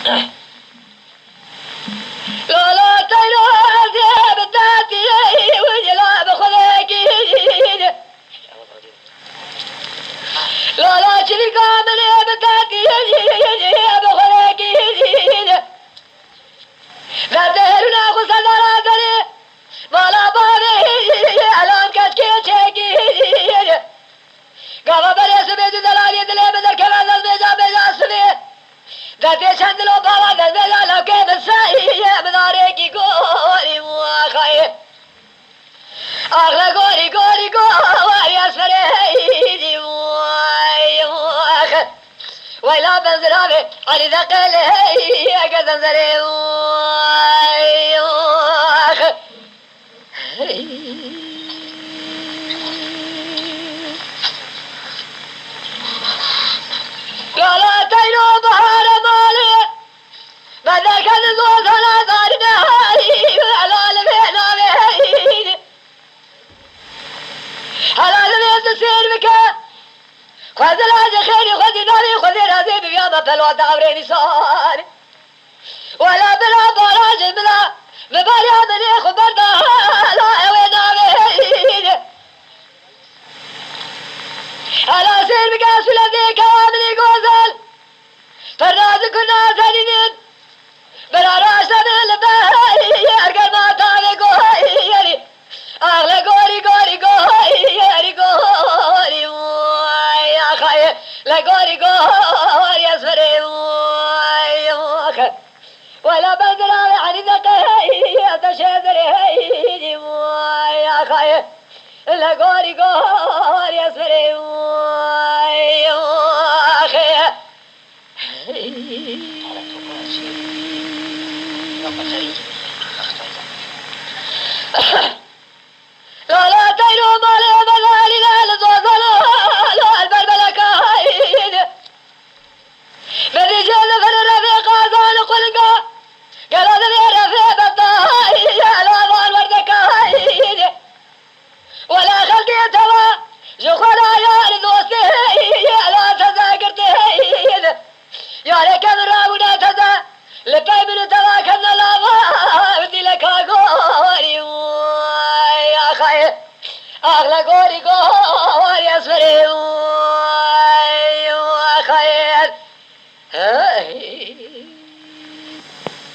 لا تيلو بداتي وجلا بخذاكي لا شري كامل بداتي بخذاكي لا تهرنا خسنا دري ولا بابي الان كتكي قام بريس بيد دلالي دلي بدل كمان البيجا بيجا سبي ذاتي شندلو بابا دلبيجا لو كيف الساي بداريكي قولي مواخي أغلى قولي قولي قولي أسفريدي مواخي ويلا بنزرابي علي ذقلي قدم زري مواخي لا تيلو بحر مالي ماذا كان الزوز على دارنا على لبينا بهين على لبينا تسير بك خذ الهاج خيري خذ ناري خذ رازي بياما بلوات عبريني صار ولا بلا براج بلا مبالي عمني خبرنا لا وينا بهين على سير بك سلدي كامل غزل فراز كنا زنين براراش من الباي ارقل ما تاوي قوي اغلى قولي قولي قولي قولي موي يا خاي لا قولي قولي اسفري موي ولا بدرا يعني ذكي تشذري موي يا خاي لا قولي قولي اسفري موي اخي لا تيلو مالي مالي لا زوزلو لا البربلة كاين بدي جل فر رفيق عزان قلقا قال هذا لي رفيق بطاي لا ضال ورد كاين ولا خلقي توا جخولا يا لدوستي لا تذاكرتي يا لك الرابنا تذا لبي من تواكلنا لا بدي لك قولي يا خاي أغلى قولي قولي أسفري